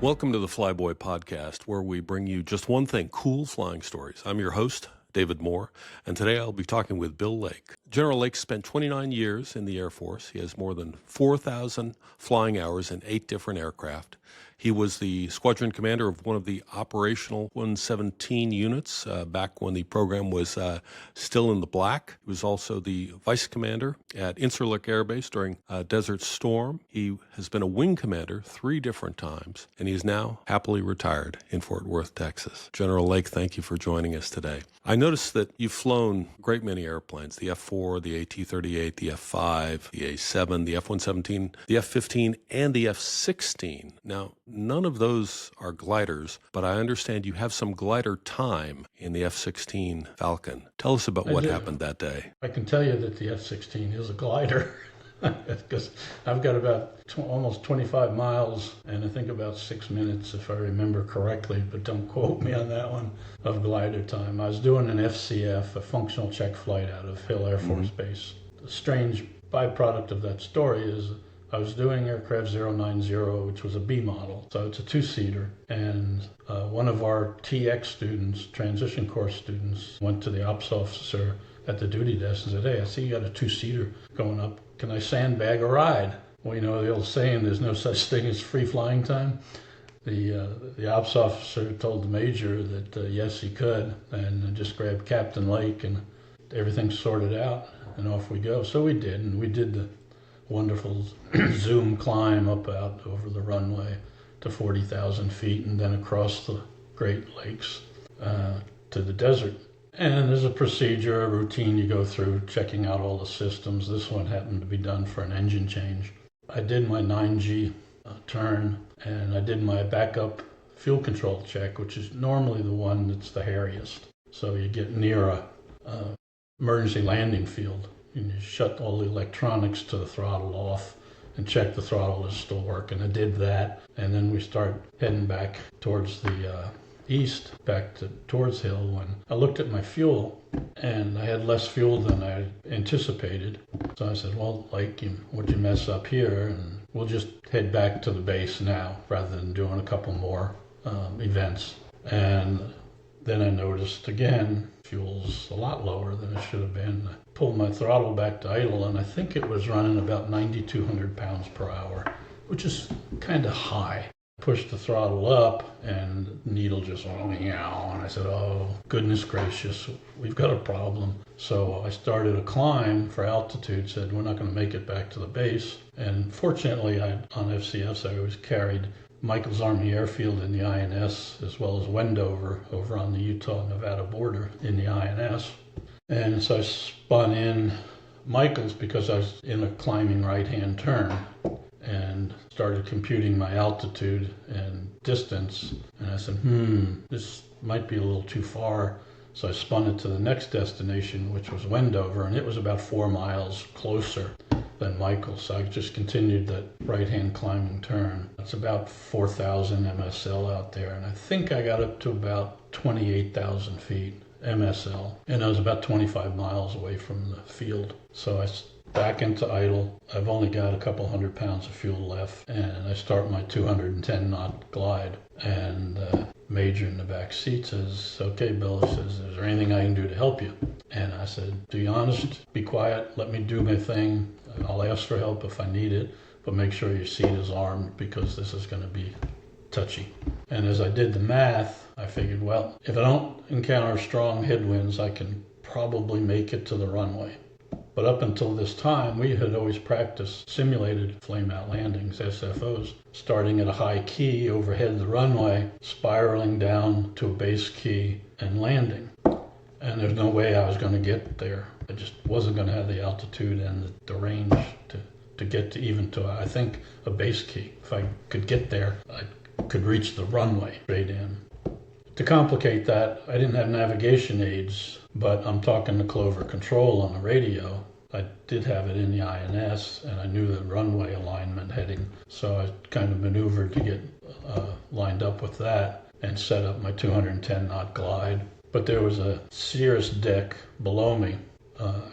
Welcome to the Flyboy podcast, where we bring you just one thing, cool flying stories. I'm your host, David Moore, and today I'll be talking with Bill Lake. General Lake spent 29 years in the Air Force. He has more than 4,000 flying hours in 8 different aircraft. He was the squadron commander of one of the operational 117 units back when the program was still in the black. He was also the vice commander at Incirlik Air Base during Desert Storm. He has been a wing commander 3 different times, and he is now happily retired in Fort Worth, Texas. General Lake, thank you for joining us today. I noticed that you've flown a great many airplanes, the F-4, the AT-38, the F-5, the A-7, the F-117, the F-15, and the F-16. Now, none of those are gliders, but I understand you have some glider time in the F-16 Falcon. Tell us about what happened that day. I can tell you that the F-16 is a glider because I've got about almost 25 miles and I think about 6 minutes, if I remember correctly, but don't quote me on that one, of glider time. I was doing an FCF, a functional check flight out of Hill Air Force Base. The strange byproduct of that story is I was doing aircraft 090, which was a B model, so it's a 2-seater, and one of our TX students, transition course students, went to the ops officer at the duty desk and said, "Hey, I see you got a 2-seater going up. Can I sandbag a ride?" Well, you know the old saying, there's no such thing as free flying time. The ops officer told the major that yes, he could, and just grabbed Captain Lake and everything sorted out, and off we go. So we did, and we did the wonderful zoom climb up out over the runway to 40,000 feet and then across the Great Lakes to the desert. And there's a procedure, a routine you go through, checking out all the systems. This one happened to be done for an engine change. I did my 9G turn, and I did my backup fuel control check, which is normally the one that's the hairiest. So you get near a emergency landing field, and you shut all the electronics to the throttle off and check the throttle is still working. I did that, and then we start heading back towards the east, towards Hill, when I looked at my fuel and I had less fuel than I anticipated. So I said, well, Lake, what'd you mess up here? And we'll just head back to the base now rather than doing a couple more events. And then I noticed again, fuel's a lot lower than it should have been. I pulled my throttle back to idle and I think it was running about 9,200 pounds per hour, which is kind of high. Pushed the throttle up and the needle just went meow, and I said, oh goodness gracious, we've got a problem. So I started a climb for altitude, said we're not going to make it back to the base, and fortunately on FCFs I always carried Michael's Army Airfield in the INS as well as Wendover over on the Utah-Nevada border in the INS. And so I spun in Michael's because I was in a climbing right-hand turn and started computing my altitude and distance. And I said, this might be a little too far. So I spun it to the next destination, which was Wendover, and it was about 4 miles closer than Michael. So I just continued that right-hand climbing turn. It's about 4,000 MSL out there, and I think I got up to about 28,000 feet MSL, and I was about 25 miles away from the field. So I back into idle. I've only got a couple 100 pounds of fuel left, and I start my 210 knot glide. And Major in the back seat says, "Okay, Bill," says, "is there anything I can do to help you?" And I said, "Be honest, be quiet, let me do my thing. I'll ask for help if I need it, but make sure your seat is armed because this is going to be touchy." And as I did the math, I figured, well, if I don't encounter strong headwinds, I can probably make it to the runway. But up until this time, we had always practiced simulated flame-out landings, SFOs, starting at a high key overhead the runway, spiraling down to a base key, and landing. And there's no way I was going to get there. I just wasn't going to have the altitude and the range to get to even to, I think, a base key. If I could get there, I could reach the runway straight in. To complicate that, I didn't have navigation aids, but I'm talking to Clover Control on the radio. I did have it in the INS, and I knew the runway alignment heading, so I kind of maneuvered to get lined up with that and set up my 210 knot glide. But there was a Cirrus deck below me,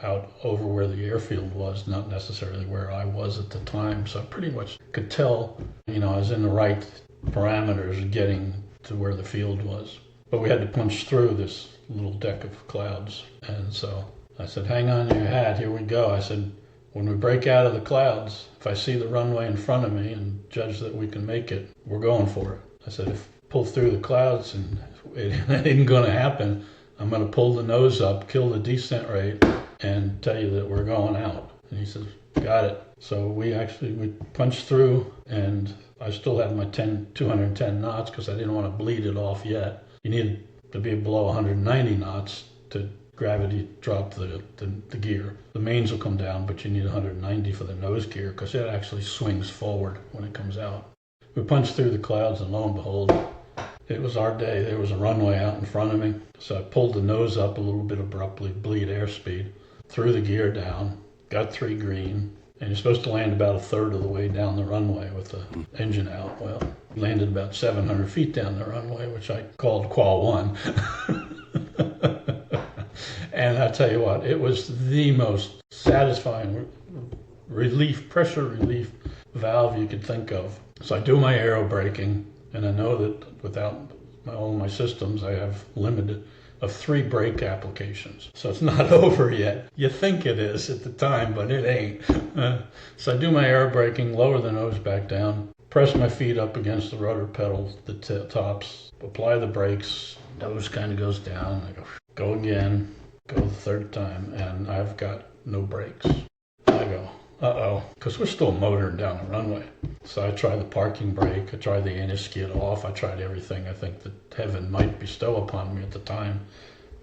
out over where the airfield was, not necessarily where I was at the time, so I pretty much could tell, I was in the right parameters of getting to where the field was. But we had to punch through this little deck of clouds. And so I said, hang on to your hat, here we go. I said, when we break out of the clouds, if I see the runway in front of me and judge that we can make it, we're going for it. I said, if I pull through the clouds and it ain't going to happen, I'm going to pull the nose up, kill the descent rate, and tell you that we're going out. And he says, got it. So we punched through, and I still had my 210 knots because I didn't want to bleed it off yet. You needed to be below 190 knots to gravity drop the gear. The mains will come down, but you need 190 for the nose gear because it actually swings forward when it comes out. We punched through the clouds, and lo and behold, it was our day. There was a runway out in front of me, so I pulled the nose up a little bit abruptly, bleed airspeed, threw the gear down, got 3 green, and you're supposed to land about a third of the way down the runway with the engine out. Well, landed about 700 feet down the runway, which I called Qual 1. And I tell you what, it was the most satisfying pressure relief valve you could think of. So I do my aero braking, and I know that without all my systems, I have limited of 3 brake applications. So it's not over yet. You think it is at the time, but it ain't. So I do my aero braking, lower the nose back down, press my feet up against the rudder pedals, the tops, apply the brakes, nose kind of goes down. I go again, go the third time, and I've got no brakes. I go, uh-oh, because we're still motoring down the runway. So I try the parking brake, I try the anti-skid off, I tried everything I think that heaven might bestow upon me at the time,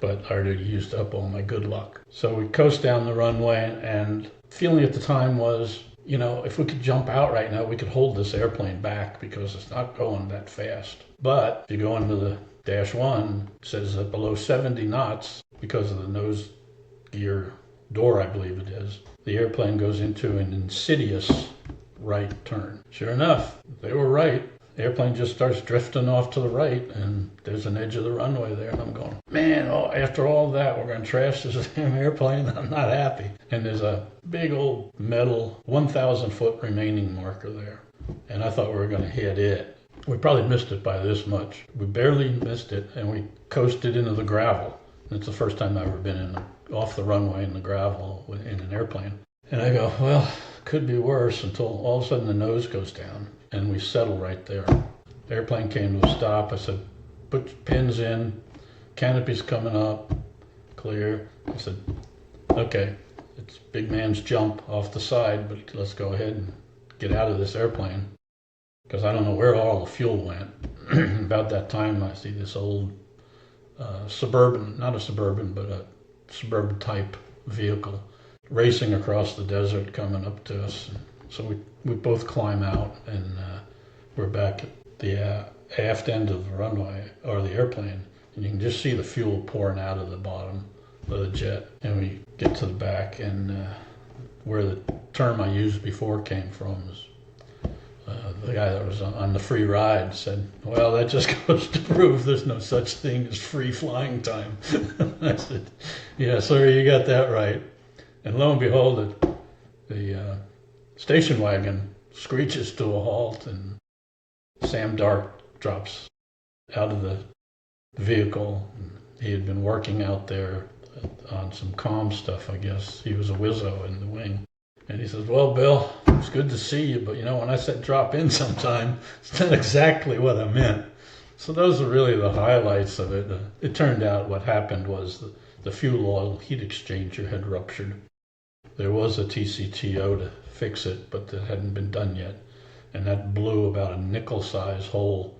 but I already used up all my good luck. So we coast down the runway, and feeling at the time was, you know, if we could jump out right now, we could hold this airplane back because it's not going that fast. But if you go into the dash 1, it says that below 70 knots, because of the nose gear door, I believe it is, the airplane goes into an insidious right turn. Sure enough, they were right. The airplane just starts drifting off to the right, and there's an edge of the runway there, and I'm going, man, after all that, we're going to trash this damn airplane? I'm not happy. And there's a big old metal 1,000-foot remaining marker there, and I thought we were going to hit it. We probably missed it by this much. We barely missed it, and we coasted into the gravel. And it's the first time I've ever been off the runway in the gravel in an airplane. And I go, well, could be worse, until all of a sudden the nose goes down and we settle right there. The airplane came to a stop. I said, put your pins in, canopy's coming up, clear. I said, okay, it's big man's jump off the side, but let's go ahead and get out of this airplane, because I don't know where all the fuel went. About that time, I see this old suburban, not a suburban, but a suburban type vehicle racing across the desert coming up to us. So we both climb out, and we're back at the aft end of the runway, or the airplane, and you can just see the fuel pouring out of the bottom of the jet. And we get to the back, and where the term I used before came from is the guy that was on the free ride said, well, that just goes to prove there's no such thing as free flying time. I said, yeah, sir, you got that right. And lo and behold, the station wagon screeches to a halt, and Sam Dart drops out of the vehicle. He had been working out there on some comm stuff, I guess. He was a wizzo in the wing. And he says, well, Bill, it's good to see you, but when I said drop in sometime, it's not exactly what I meant. So those are really the highlights of it. It turned out what happened was the fuel oil heat exchanger had ruptured. There was a TCTO to fix it, but that hadn't been done yet. And that blew about a nickel-sized hole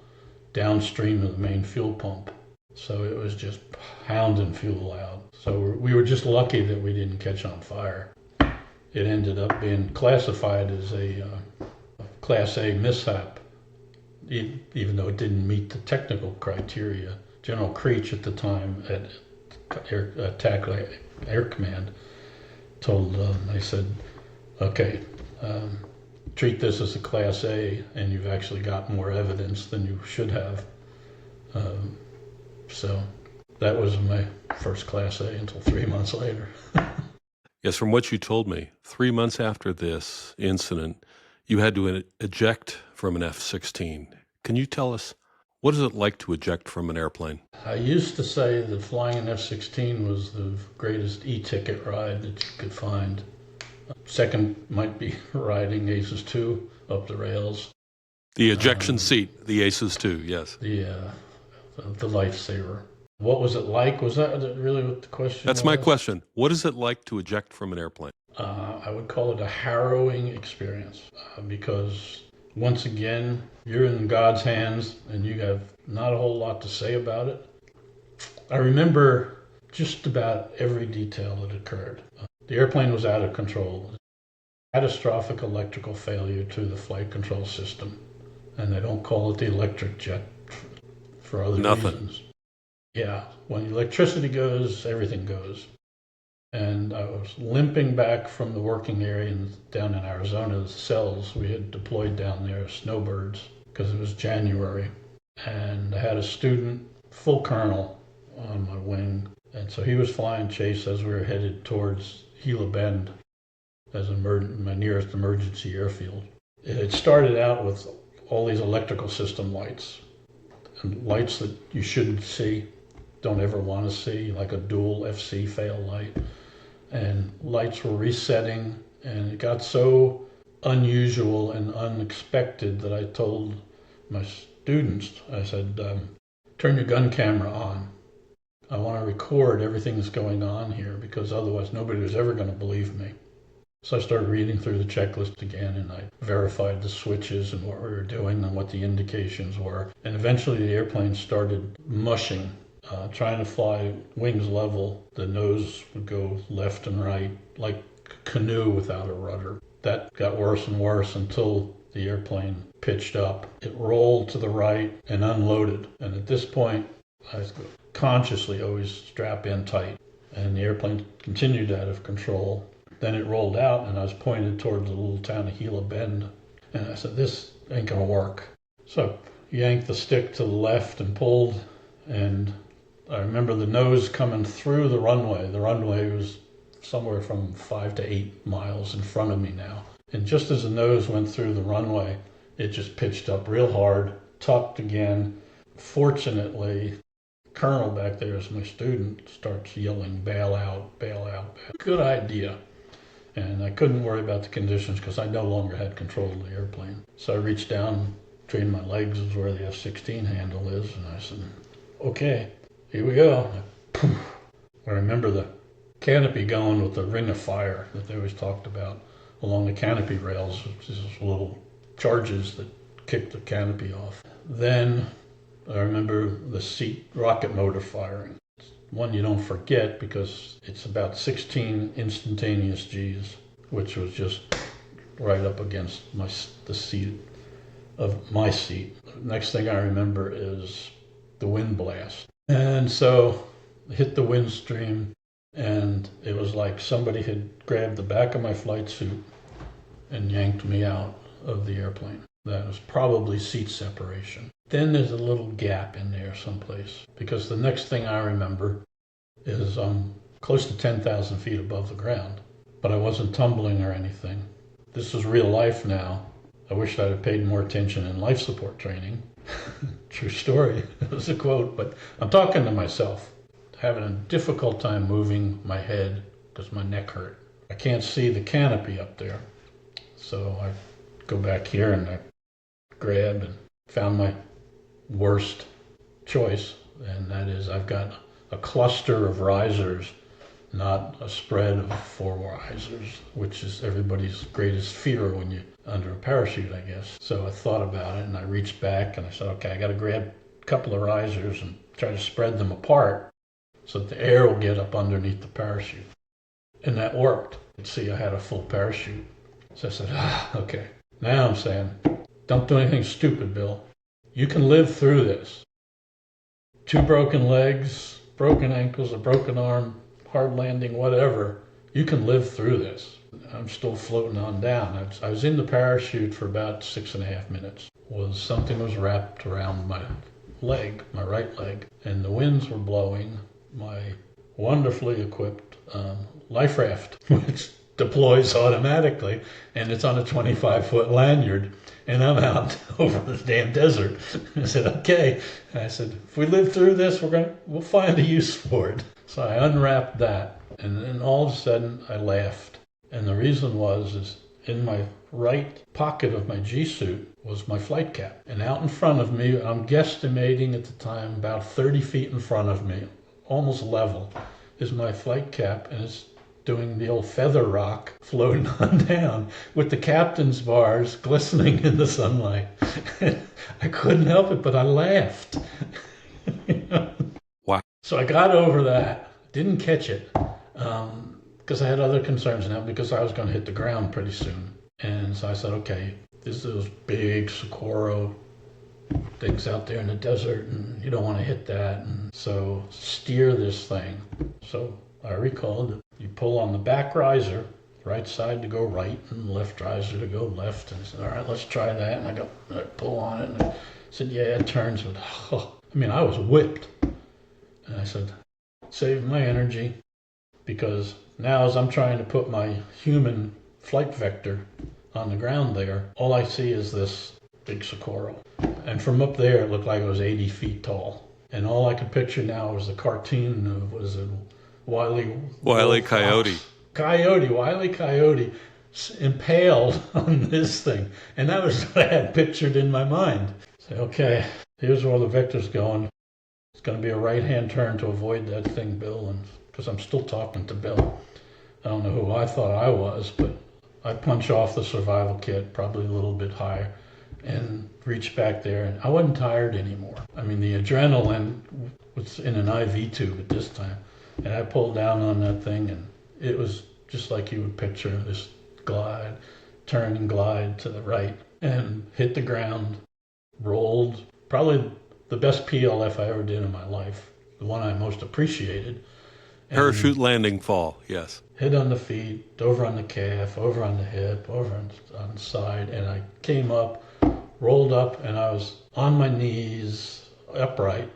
downstream of the main fuel pump. So it was just hounding fuel out. So we were just lucky that we didn't catch on fire. It ended up being classified as a Class A mishap, even though it didn't meet the technical criteria. General Creech at the time at Attack Air Command told they said, okay, treat this as a Class A, and you've actually got more evidence than you should have. So that was my first Class A until 3 months later. Yes, from what you told me, 3 months after this incident, you had to eject from an F-16. Can you tell us, what is it like to eject from an airplane? I used to say that flying an F-16 was the greatest e-ticket ride that you could find. Second might be riding Aces 2 up the rails. The ejection seat, the Aces 2, yes. The lifesaver. What was it like? Was that really what the question was? That's my question. What is it like to eject from an airplane? I would call it a harrowing experience because once again, you're in God's hands and you have not a whole lot to say about it. I remember just about every detail that occurred. The airplane was out of control. Catastrophic electrical failure to the flight control system. And they don't call it the electric jet for other reasons. Yeah, when electricity goes, everything goes. And I was limping back from the working area down in Arizona, the cells we had deployed down there, snowbirds, because it was January. And I had a student, full colonel, on my wing. And so he was flying chase as we were headed towards Gila Bend as my nearest emergency airfield. It started out with all these electrical system lights, and lights that you shouldn't see, don't ever want to see, like a dual FC fail light. And lights were resetting, and it got so unusual and unexpected that I told my students, I said, turn your gun camera on. I want to record everything that's going on here because otherwise nobody was ever going to believe me. So I started reading through the checklist again, and I verified the switches and what we were doing and what the indications were. And eventually the airplane started mushing, trying to fly wings level. The nose would go left and right like a canoe without a rudder. That got worse and worse until the airplane pitched up. It rolled to the right and unloaded. And at this point, I consciously always strap in tight. And the airplane continued out of control. Then it rolled out, and I was pointed toward the little town of Gila Bend. And I said, this ain't gonna work. So I yanked the stick to the left and pulled, and I remember the nose coming through the runway. The runway was somewhere from 5 to 8 miles in front of me now. And just as the nose went through the runway, it just pitched up real hard, tucked again. Fortunately, Colonel back there is my student, starts yelling, bail out, bail out. Good idea. And I couldn't worry about the conditions because I no longer had control of the airplane. So I reached down, between my legs is where the F-16 handle is, and I said, okay, here we go. I remember the canopy going with the ring of fire that they always talked about along the canopy rails, which is little charges that kick the canopy off. Then I remember the seat rocket motor firing. One you don't forget because it's about 16 instantaneous G's, which was just right up against the seat of my seat. Next thing I remember is the wind blast. And so I hit the wind stream, and it was like somebody had grabbed the back of my flight suit and yanked me out of the airplane. That was probably seat separation. Then there's a little gap in there someplace, because the next thing I remember is I'm close to 10,000 feet above the ground, but I wasn't tumbling or anything. This is real life now. I wish I'd have paid more attention in life support training. True story. It was a quote, but I'm talking to myself, having a difficult time moving my head because my neck hurt. I can't see the canopy up there. So I go back here and I grabbed and found my worst choice, and that is I've got a cluster of risers, not a spread of 4 risers, which is everybody's greatest fear when you're under a parachute, I guess. So I thought about it and I reached back and I said, okay, I got to grab a couple of risers and try to spread them apart so that the air will get up underneath the parachute. And that worked. See, I had a full parachute. So I said, okay. Now I'm saying, don't do anything stupid, Bill. You can live through this. 2 broken legs, broken ankles, a broken arm, hard landing, whatever. You can live through this. I'm still floating on down. I was in the parachute for about 6.5 minutes. Something was wrapped around my leg, my right leg, and the winds were blowing my wonderfully equipped life raft, which deploys automatically, and it's on a 25-foot lanyard, and I'm out over the damn desert. I said, okay. I said, if we live through this, we'll find a use for it. So I unwrapped that, and then all of a sudden I laughed. And the reason is in my right pocket of my G-suit was my flight cap. And out in front of me, I'm guesstimating at the time about 30 feet in front of me, almost level, is my flight cap, and it's doing the old feather rock floating on down with the captain's bars glistening in the sunlight. I couldn't help it, but I laughed. Wow. So I got over that, didn't catch it, because I had other concerns now, because I was going to hit the ground pretty soon. And so I said, okay, there's those big Socorro things out there in the desert, and you don't want to hit that. And so steer this thing. So I recalled that you pull on the back riser, right side to go right, and left riser to go left. And I said, all right, let's try that. And I pull on it, and I said, yeah, it turns. But I was whipped. And I said, save my energy, because now as I'm trying to put my human flight vector on the ground there, all I see is this big Socorro. And from up there, it looked like it was 80 feet tall. And all I could picture now was the cartoon of, was it Wile E. Coyote. Wile E. Coyote impaled on this thing. And that was what I had pictured in my mind. Say, okay, here's where the vector's going. It's going to be a right-hand turn to avoid that thing, Bill. And because I'm still talking to Bill. I don't know who I thought I was, but I punch off the survival kit, probably a little bit higher, and reach back there. And I wasn't tired anymore. I mean, the adrenaline was in an IV tube at this time. And I pulled down on that thing, and it was just like you would picture, this glide, turn and glide to the right, and hit the ground, rolled. Probably the best PLF I ever did in my life, the one I most appreciated. Parachute landing fall, yes. Hit on the feet, over on the calf, over on the hip, over on the side, and I came up, rolled up, and I was on my knees, upright,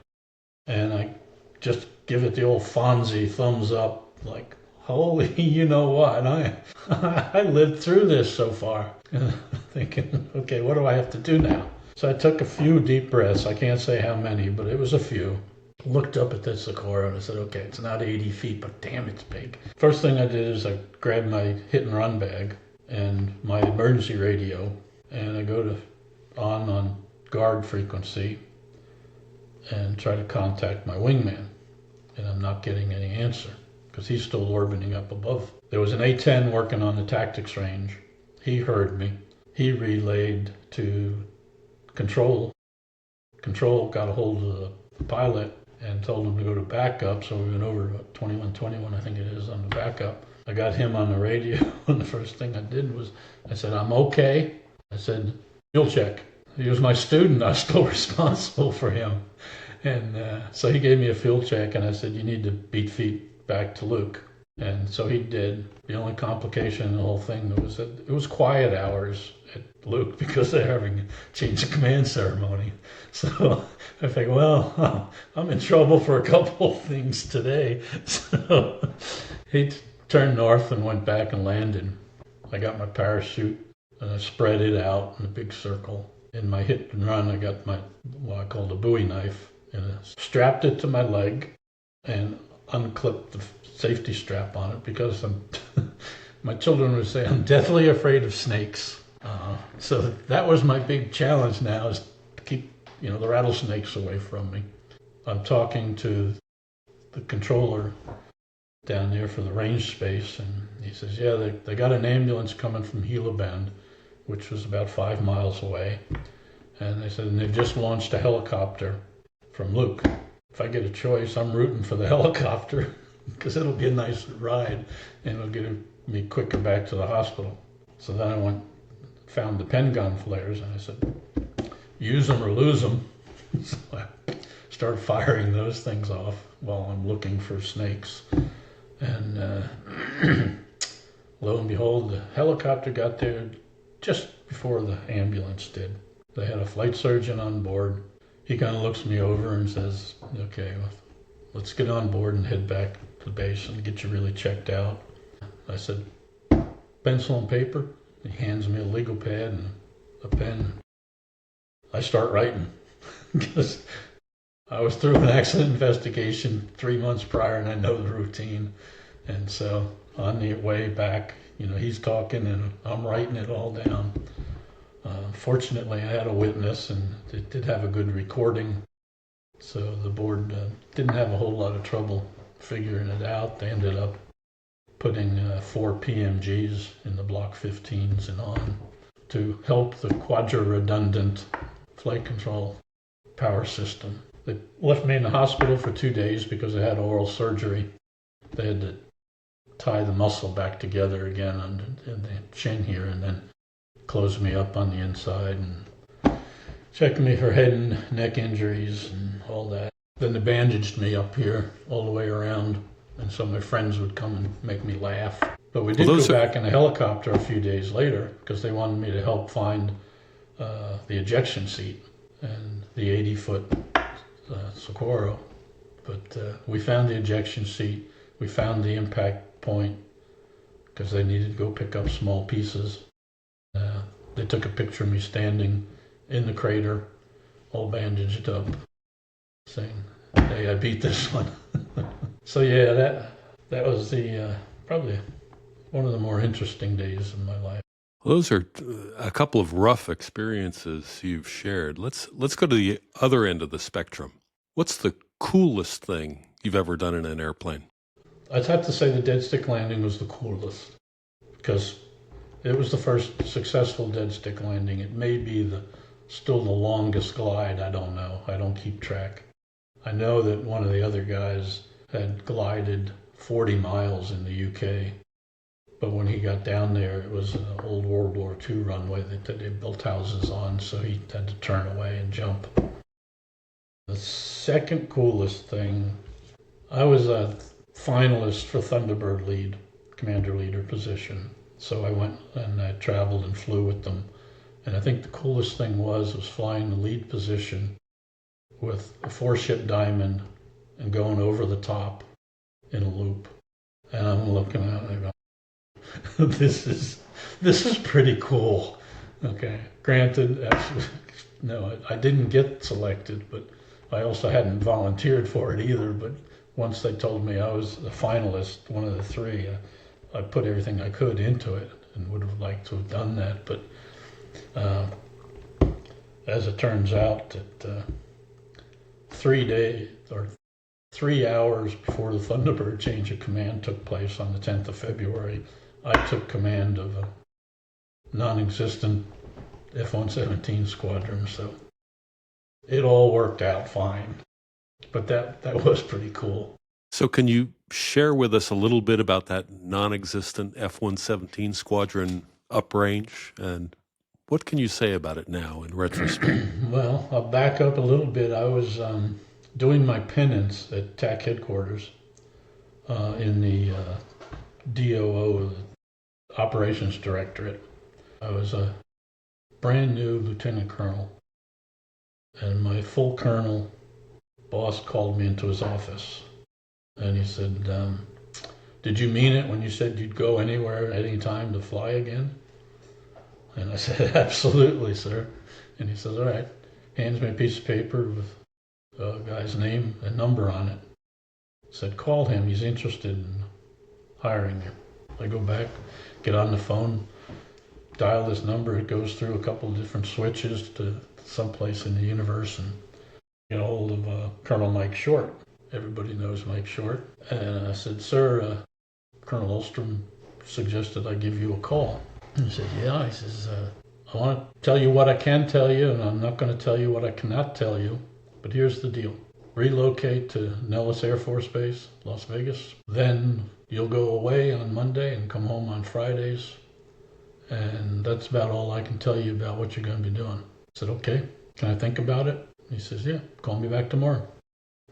and I just give it the old Fonzie thumbs up, like, holy, you know what, I lived through this so far. And I'm thinking, okay, what do I have to do now? So I took a few deep breaths. I can't say how many, but it was a few. Looked up at the Socorro and I said, okay, it's not 80 feet, but damn, it's big. First thing I did is I grabbed my hit and run bag and my emergency radio, and I go on guard frequency and try to contact my wingman. And I'm not getting any answer because he's still orbiting up above. There was an A-10 working on the tactics range. He heard me. He relayed to control. Control got a hold of the pilot and told him to go to backup. So we went over to 2121, I think it is, on the backup. I got him on the radio, and the first thing I did was I said, I'm okay. I said, fuel check. He was my student. I was still responsible for him. And so he gave me a fuel check, and I said, you need to beat feet back to Luke. And so he did. The only complication in the whole thing was that it was quiet hours at Luke because they're having a change of command ceremony. So I think, well, I'm in trouble for a couple of things today. So he turned north and went back and landed. I got my parachute and I spread it out in a big circle. In my hit and run, I got my, what I called a Bowie knife, and I strapped it to my leg and unclipped the safety strap on it because my children would say I'm deathly afraid of snakes. So that was my big challenge now, is to keep the rattlesnakes away from me. I'm talking to the controller down there for the range space, and he says, yeah, they got an ambulance coming from Gila Bend, which was about 5 miles away. And they said, and they've just launched a helicopter from Luke. If I get a choice, I'm rooting for the helicopter because it'll be a nice ride and it'll get me quicker back to the hospital. So then I found the pen gun flares, and I said, use them or lose them. So I started firing those things off while I'm looking for snakes. And lo and behold, the helicopter got there just before the ambulance did. They had a flight surgeon on board. He kind of looks me over and says, okay, well, let's get on board and head back to the base and get you really checked out. I said, pencil and paper. He hands me a legal pad and a pen. I start writing because I was through an accident investigation 3 months prior and I know the routine. And so on the way back, he's talking and I'm writing it all down. Fortunately, I had a witness and it did have a good recording. So the board didn't have a whole lot of trouble figuring it out. They ended up putting 4 PMGs in the Block 15s and on to help the quadra-redundant flight control power system. They left me in the hospital for 2 days because I had oral surgery. They had to tie the muscle back together again in the chin here and then close me up on the inside and check me for head and neck injuries and all that. Then they bandaged me up here all the way around, and so my friends would come and make me laugh. But we did go back in a helicopter a few days later because they wanted me to help find the ejection seat and the 80-foot Socorro. But we found the ejection seat. We found the impact point because they needed to go pick up small pieces. They took a picture of me standing in the crater, all bandaged up, saying, "Hey, I beat this one." So yeah, that was the probably one of the more interesting days of my life. Well, those are a couple of rough experiences you've shared. Let's go to the other end of the spectrum. What's the coolest thing you've ever done in an airplane? I'd have to say the dead stick landing was the coolest because it was the first successful dead stick landing. It may be still the longest glide. I don't know. I don't keep track. I know that one of the other guys had glided 40 miles in the UK, but when he got down there, it was an old World War II runway that they built houses on, so he had to turn away and jump. The second coolest thing, I was a finalist for Thunderbird lead, commander leader position. So I went and I traveled and flew with them. And I think the coolest thing was flying the lead position with a 4-ship diamond and going over the top in a loop. And I'm looking out and I go, this is pretty cool. Okay. Granted, actually, no, I didn't get selected, but I also hadn't volunteered for it either. But once they told me I was a finalist, one of the 3, I put everything I could into it and would have liked to have done that. But as it turns out, that 3 hours before the Thunderbird change of command took place on the 10th of February, I took command of a non-existent F-117 squadron. So it all worked out fine. But that was pretty cool. So can you share with us a little bit about that non-existent F-117 squadron uprange, and what can you say about it now in retrospect? Well, I'll back up a little bit. I was doing my penance at TAC headquarters in the DOO, the Operations Directorate. I was a brand new lieutenant colonel, and my full colonel boss called me into his office. And he said, "Did you mean it when you said you'd go anywhere, any time to fly again?" And I said, "Absolutely, sir." And he says, "All right." Hands me a piece of paper with a guy's name and number on it. Said, "Call him. He's interested in hiring you." I go back, get on the phone, dial this number. It goes through a couple of different switches to someplace in the universe and get a hold of Colonel Mike Short. Everybody knows Mike Short. And I said, "Sir, Colonel Ulstrom suggested I give you a call." And he said, "Yeah." He says, "I want to tell you what I can tell you, and I'm not going to tell you what I cannot tell you. But here's the deal. Relocate to Nellis Air Force Base, Las Vegas. Then you'll go away on Monday and come home on Fridays. And that's about all I can tell you about what you're going to be doing." I said, "Okay, can I think about it?" He says, "Yeah, call me back tomorrow."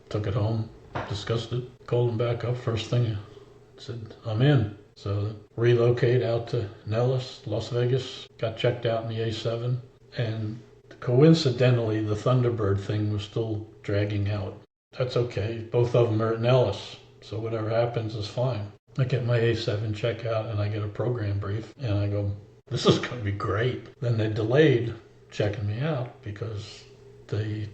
Took it home, discussed it, called him back up first thing, said, "I'm in." So relocate out to Nellis, Las Vegas, got checked out in the A7, and coincidentally the Thunderbird thing was still dragging out. That's okay, both of them are at Nellis, so whatever happens is fine. I get my A7 checkout and I get a program brief and I go, this is going to be great. Then they delayed checking me out because the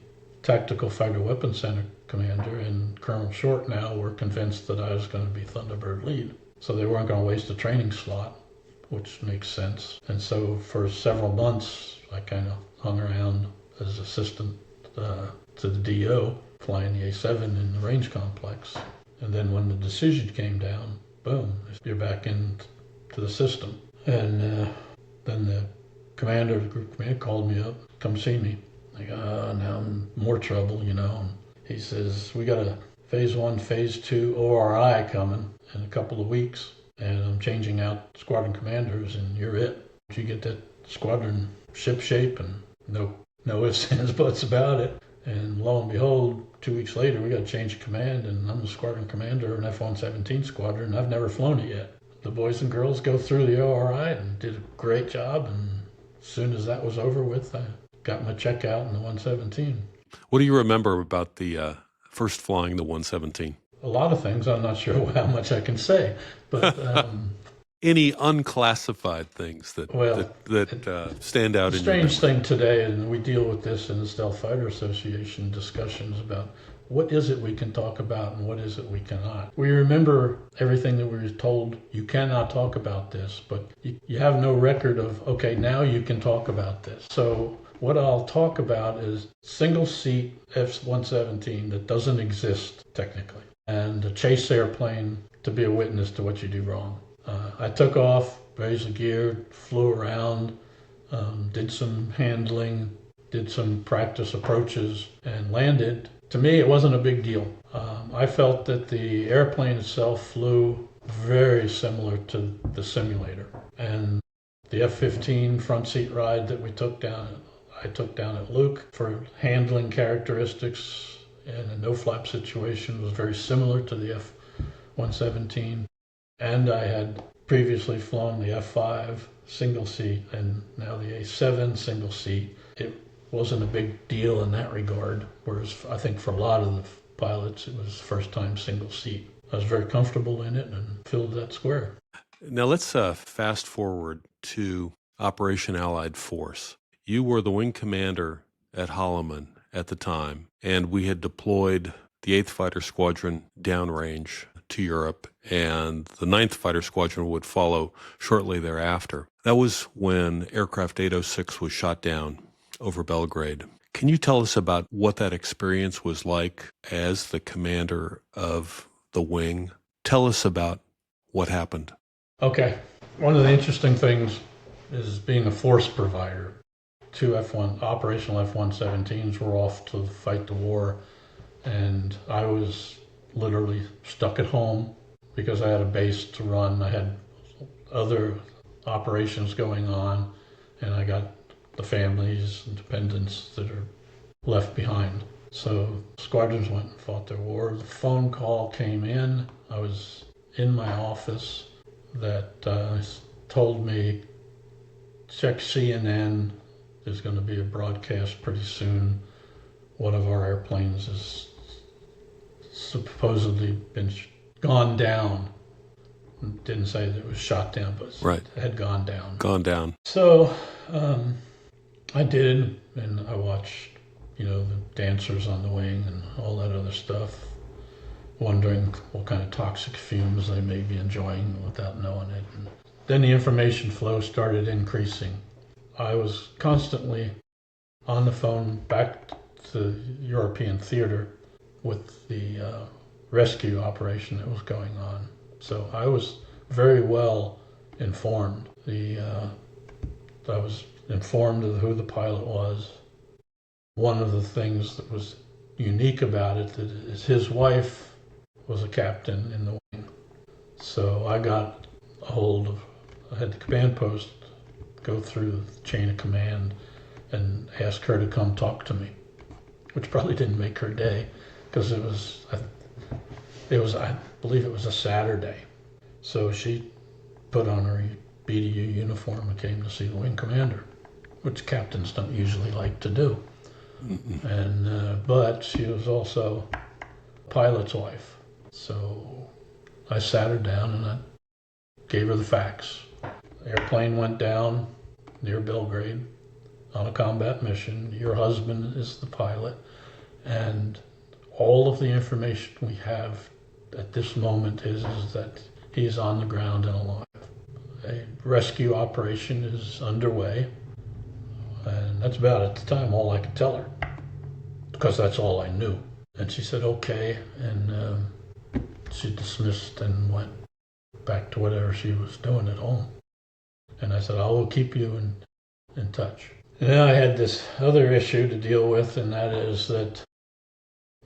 Tactical Fighter Weapons Center commander and Colonel Short now were convinced that I was going to be Thunderbird lead. So they weren't going to waste a training slot, which makes sense. And so for several months, I kind of hung around as assistant to the DO, flying the A7 in the range complex. And then when the decision came down, boom, you're back into the system. And then the commander of the group commander called me up, come see me. Like, now I'm in more trouble, you know. And he says, we got a phase 1, phase 2 ORI coming in a couple of weeks. And I'm changing out squadron commanders and you're it. You get that squadron ship shape and no ifs, ands, buts about it. And lo and behold, 2 weeks later, we got to change command, and I'm the squadron commander of an F-117 squadron, and I've never flown it yet. The boys and girls go through the ORI and did a great job, and as soon as that was over with, I got my check out in the 117. What do you remember about the first flying the 117? A lot of things. I'm not sure how much I can say, but any unclassified things that stand out in your memory? Strange thing today, and we deal with this in the Stealth Fighter Association discussions about what is it we can talk about and what is it we cannot. We remember everything that we were told, you cannot talk about this, but you have no record of, okay, now you can talk about this. So what I'll talk about is single seat F-117 that doesn't exist technically, and a chase airplane to be a witness to what you do wrong. I took off, raised the gear, flew around, did some handling, did some practice approaches, and landed. To me, it wasn't a big deal. I felt that the airplane itself flew very similar to the simulator. And the F-15 front seat ride that I took down at Luke for handling characteristics in a no-flap situation was very similar to the F-117. And I had previously flown the F5 single seat and now the A7 single seat. It wasn't a big deal in that regard, whereas I think for a lot of the pilots it was first time single seat. I was very comfortable in it and filled that square. Now let's fast forward to Operation Allied Force. You were the wing commander at Holloman at the time, and we had deployed the 8th Fighter Squadron downrange to Europe, and the 9th Fighter Squadron would follow shortly thereafter. That was when aircraft 806 was shot down over Belgrade. Can you tell us about what that experience was like as the commander of the wing? Tell us about what happened. Okay. One of the interesting things is being a force provider. 2 operational F-117s were off to fight the war, and I was literally stuck at home because I had a base to run. I had other operations going on, and I got the families and dependents that are left behind. So squadrons went and fought their war. The phone call came in. I was in my office that told me, check CNN. There's going to be a broadcast pretty soon. One of our airplanes has supposedly been gone down. Didn't say that it was shot down, but right. It had gone down. Gone down. So I did, and I watched, the dancers on the wing and all that other stuff, wondering what kind of toxic fumes they may be enjoying without knowing it. And then the information flow started increasing. I was constantly on the phone back to European theater with the rescue operation that was going on. So I was very well informed. I was informed of who the pilot was. One of the things that was unique about it is his wife was a captain in the wing. So I got I had the command post go through the chain of command and ask her to come talk to me, which probably didn't make her day because I believe it was a Saturday. So she put on her BDU uniform and came to see the wing commander, which captains don't usually like to do. And but she was also a pilot's wife. So I sat her down and I gave her the facts. Airplane went down near Belgrade on a combat mission. Your husband is the pilot, and all of the information we have at this moment is that he's on the ground and alive. A rescue operation is underway, and that's about at the time all I could tell her, because that's all I knew. And she said okay, and she dismissed and went back to whatever she was doing at home. And I said, I will keep you in touch. And then I had this other issue to deal with, and that is that,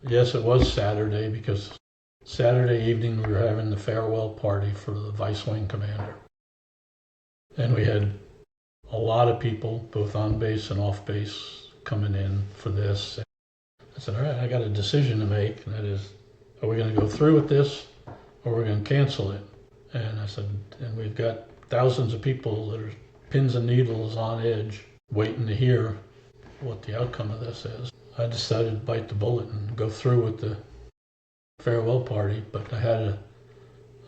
yes, it was Saturday, because Saturday evening we were having the farewell party for the vice wing commander. And we had a lot of people, both on base and off base, coming in for this. I said, all right, I got a decision to make, and that is, are we going to go through with this, or are we going to cancel it? And I said, and we've got thousands of people that are pins and needles on edge, waiting to hear what the outcome of this is. I decided to bite the bullet and go through with the farewell party, but I had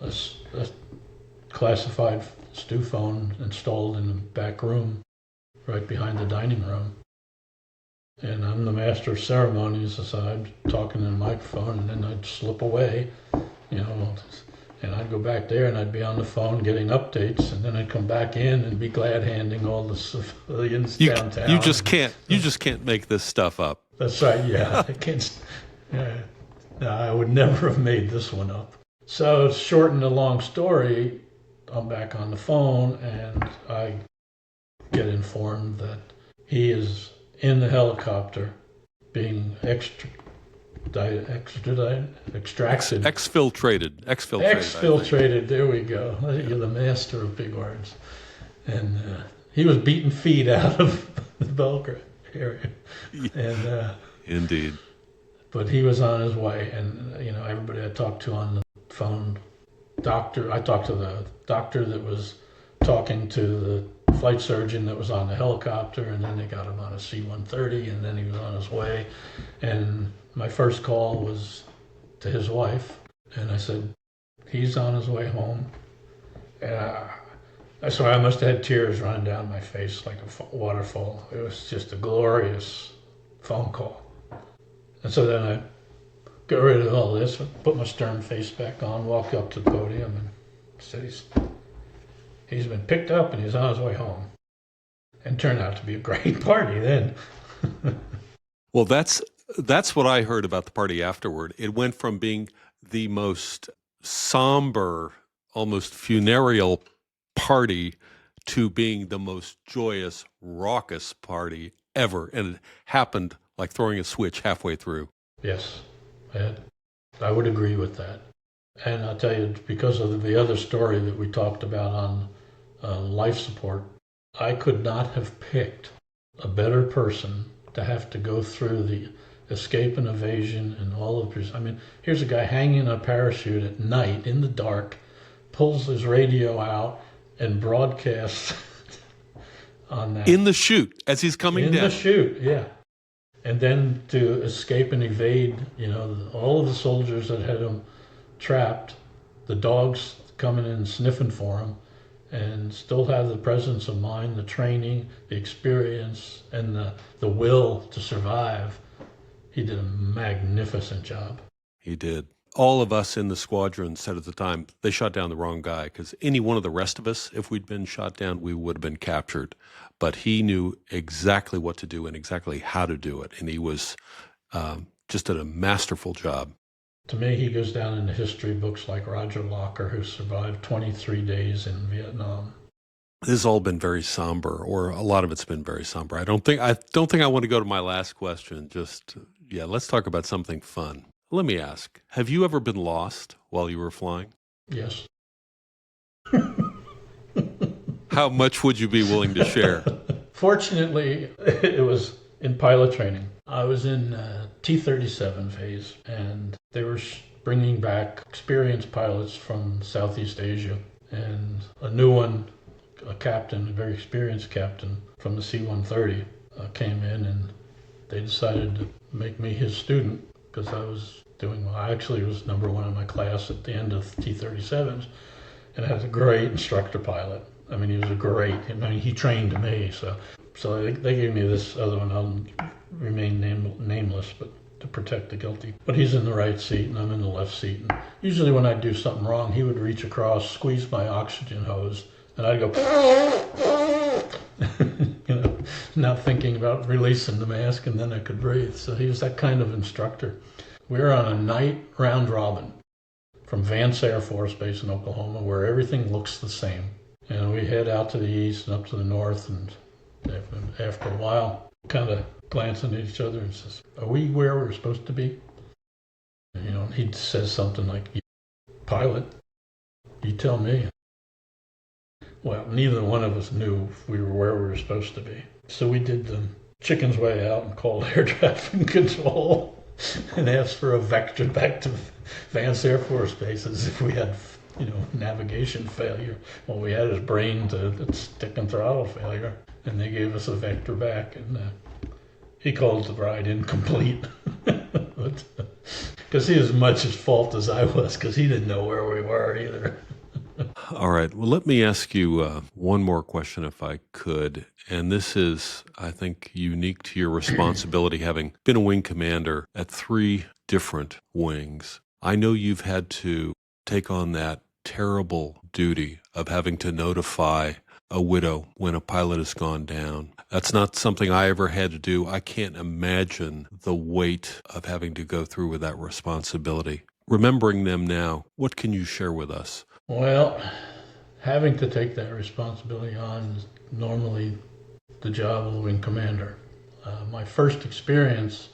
a classified stew phone installed in the back room, right behind the dining room. And I'm the master of ceremonies, so I'm talking in the microphone, and then I'd slip away, and I'd go back there and I'd be on the phone getting updates, and then I'd come back in and be glad handing all the civilians downtown. You just can't make this stuff up. That's right, yeah. I can't. No, I would never have made this one up. So, shorten the long story, I'm back on the phone, and I get informed that he is in the helicopter being extracted. Exfiltrated, there we go. You're the master of big words. And he was beating feet out of the Belgrade area. And indeed. But he was on his way, and everybody I talked to on the phone, I talked to the doctor that was talking to the flight surgeon that was on the helicopter, and then they got him on a C-130, and then he was on his way. And my first call was to his wife, and I said, he's on his way home. And I must have had tears running down my face like a waterfall. It was just a glorious phone call. And so then I got rid of all this, put my stern face back on, walked up to the podium, and said he's been picked up and he's on his way home. And turned out to be a great party then. Well, that's what I heard about the party afterward. It went from being the most somber, almost funereal party to being the most joyous, raucous party ever. And it happened like throwing a switch halfway through. Yes, I would agree with that. And I'll tell you, because of the other story that we talked about on life support, I could not have picked a better person to have to go through the escape and evasion and all of this. I mean, here's a guy hanging a parachute at night in the dark, pulls his radio out and broadcasts on that. In the chute, as he's coming down. In the chute, yeah. And then to escape and evade, all of the soldiers that had him trapped, the dogs coming in sniffing for him, and still have the presence of mind, the training, the experience, and the will to survive. He did a magnificent job. He did. All of us in the squadron said at the time, they shot down the wrong guy, because any one of the rest of us, if we'd been shot down, we would have been captured. But he knew exactly what to do and exactly how to do it. And he was just did a masterful job. To me, he goes down in the history books like Roger Locker, who survived 23 days in Vietnam. This has all been very somber, or a lot of it's been very somber. I don't think I want to go to my last question. Let's talk about something fun. Let me ask, have you ever been lost while you were flying? Yes. How much would you be willing to share? Fortunately, it was in pilot training. I was in T-37 phase, and they were bringing back experienced pilots from Southeast Asia, and a new one, a captain, a very experienced captain from the C-130 came in, and they decided to make me his student because doing well. I actually was number one in my class at the end of T-37s, and I had a great instructor pilot. I mean, he was he trained me, so they gave me this other one. I'll remain nameless, but to protect the guilty. But he's in the right seat, and I'm in the left seat. And usually when I'd do something wrong, he would reach across, squeeze my oxygen hose, and I'd go, not thinking about releasing the mask, and then I could breathe. So he was that kind of instructor. We were on a night round robin from Vance Air Force Base in Oklahoma, where everything looks the same. And we head out to the east and up to the north, and after a while, kind of glancing at each other and says, "Are we where we're supposed to be?" And he says something like, "Pilot, you tell me." Well, neither one of us knew if we were where we were supposed to be. So we did the chicken's way out and called air traffic control and asked for a vector back to Vance Air Force Base as if we had, navigation failure. What we had is brain to stick and throttle failure. And they gave us a vector back, and he called the ride incomplete. Because he was as much at fault as I was, because he didn't know where we were either. All right. Well, let me ask you one more question, if I could. And this is, I think, unique to your responsibility, having been a wing commander at 3 different wings. I know you've had to take on that terrible duty of having to notify a widow when a pilot has gone down. That's not something I ever had to do. I can't imagine the weight of having to go through with that responsibility. Remembering them now, what can you share with us? Well, having to take that responsibility on is normally the job of the wing commander. My first experience,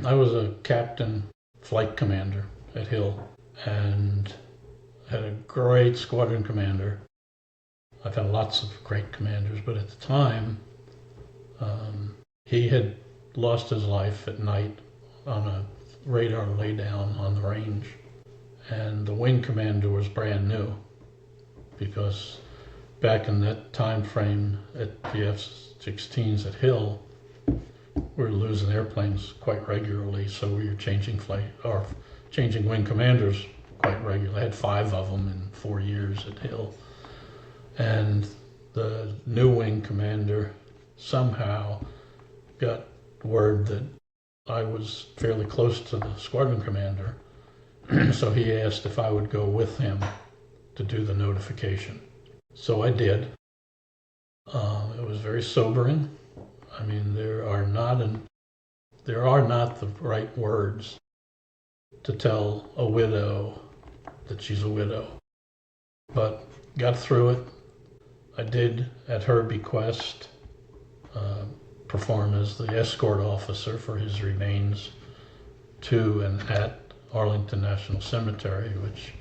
I was a captain flight commander at Hill and had a great squadron commander. I've had lots of great commanders, but at the time, he had lost his life at night on a radar laydown on the range. And the wing commander was brand new, because back in that time frame at the F-16s at Hill, we were losing airplanes quite regularly, so we were changing wing commanders quite regularly. I had 5 of them in 4 years at Hill. And the new wing commander somehow got word that I was fairly close to the squadron commander. So he asked if I would go with him to do the notification. So I did. It was very sobering. I mean, there are not the right words to tell a widow that she's a widow. But got through it. I did, at her bequest, perform as the escort officer for his remains to and at Arlington National Cemetery, which,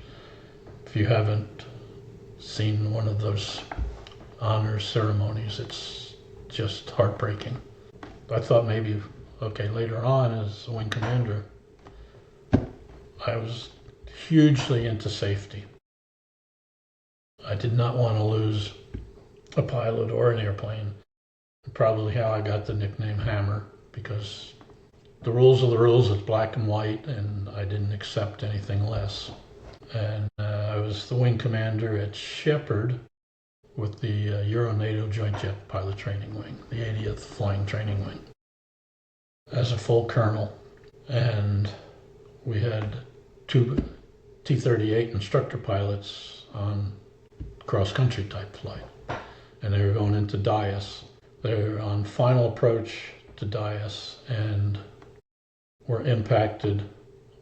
if you haven't seen one of those honor ceremonies, it's just heartbreaking. I thought maybe, later on as a wing commander, I was hugely into safety. I did not want to lose a pilot or an airplane. Probably how I got the nickname Hammer, because the rules are the rules. It's black and white, and I didn't accept anything less. And I was the wing commander at Shepherd with the Euro-NATO Joint Jet Pilot Training Wing, the 80th Flying Training Wing, as a full colonel. And we had 2 T-38 instructor pilots on cross-country type flight, and they were going into Dias. They were on final approach to Dias and were impacted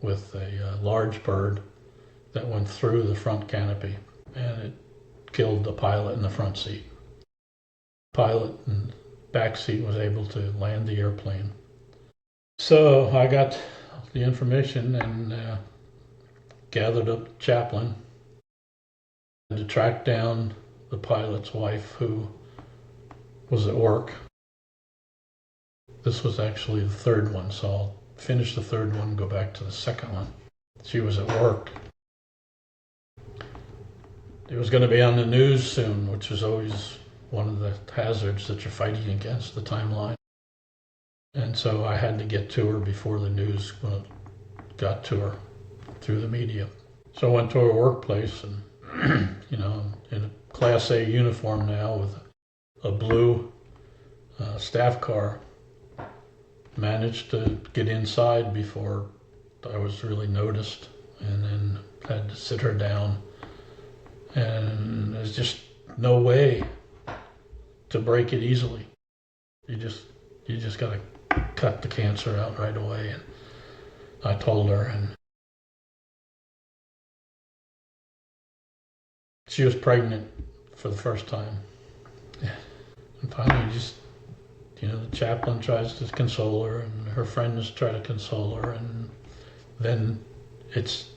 with a large bird that went through the front canopy, and it killed the pilot in the front seat. Pilot in back seat was able to land the airplane. So I got the information and gathered up the chaplain to track down the pilot's wife, who was at work. This was actually the 3rd one, so I'll finish the 3rd one and go back to the 2nd one. She was at work. It was going to be on the news soon, which is always one of the hazards that you're fighting against, the timeline. And so I had to get to her before the news got to her through the media. So I went to her workplace and, in a Class A uniform now with a blue staff car, managed to get inside before I was really noticed, and then had to sit her down. And there's just no way to break it easily. You just got to cut the cancer out right away. And I told her, and she was pregnant for the first time. Yeah. And finally, the chaplain tries to console her, and her friends try to console her, and then it's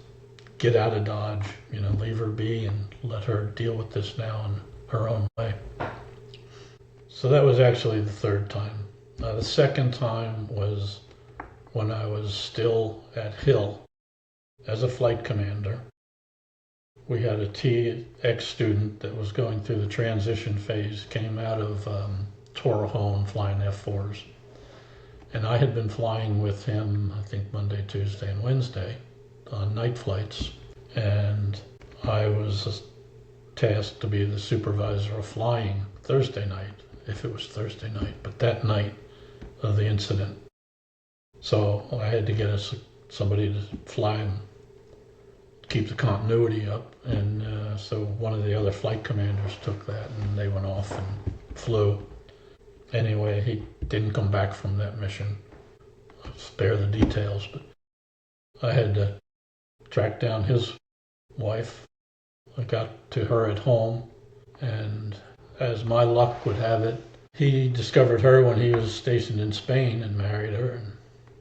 get out of Dodge, leave her be and let her deal with this now in her own way. So that was actually the third time. The second time was when I was still at Hill as a flight commander. We had a TX student that was going through the transition phase, came out of Torrejon flying F4s. And I had been flying with him, I think Monday, Tuesday, and Wednesday on night flights. And I was tasked to be the supervisor of flying Thursday night, if it was Thursday night, but that night of the incident. So I had to get somebody to fly and keep the continuity up. And so one of the other flight commanders took that, and they went off and flew. Anyway, he didn't come back from that mission. I'll spare the details, but I had to track down his wife. I got to her at home, and as my luck would have it, he discovered her when he was stationed in Spain and married her, and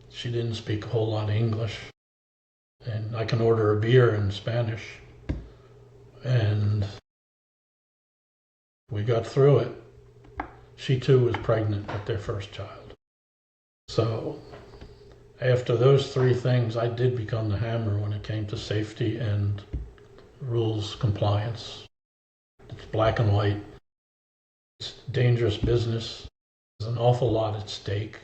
she didn't speak a whole lot of English. And I can order a beer in Spanish. And we got through it. She too was pregnant with their first child. So after those three things, I did become the hammer when it came to safety and rules compliance. It's black and white. It's dangerous business. There's an awful lot at stake.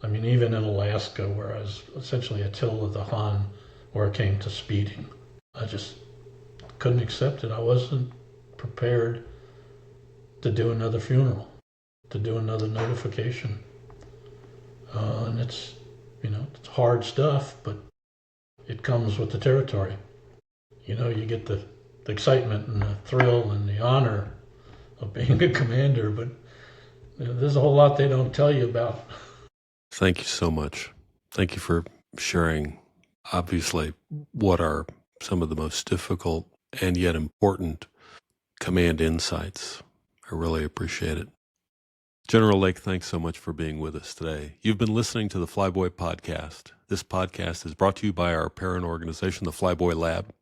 I mean, even in Alaska, where I was essentially a till of the Hun, where it came to speeding, I just couldn't accept it. I wasn't prepared to do another funeral, to do another notification. And it's hard stuff, but it comes with the territory. You get the excitement and the thrill and the honor of being a commander, but there's a whole lot they don't tell you about. Thank you so much. Thank you for sharing, obviously, what are some of the most difficult and yet important command insights. I really appreciate it. General Lake, thanks so much for being with us today. You've been listening to the Flyboy podcast. This podcast is brought to you by our parent organization, the Flyboy Lab.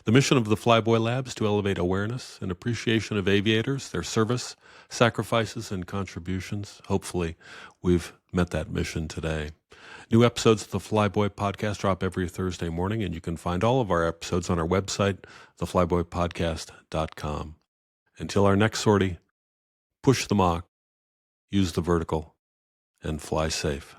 The mission of the Flyboy Lab is to elevate awareness and appreciation of aviators, their service, sacrifices, and contributions. Hopefully, we've met that mission today. New episodes of the Flyboy podcast drop every Thursday morning, and you can find all of our episodes on our website, theflyboypodcast.com. Until our next sortie, push the Mach, use the vertical, and fly safe.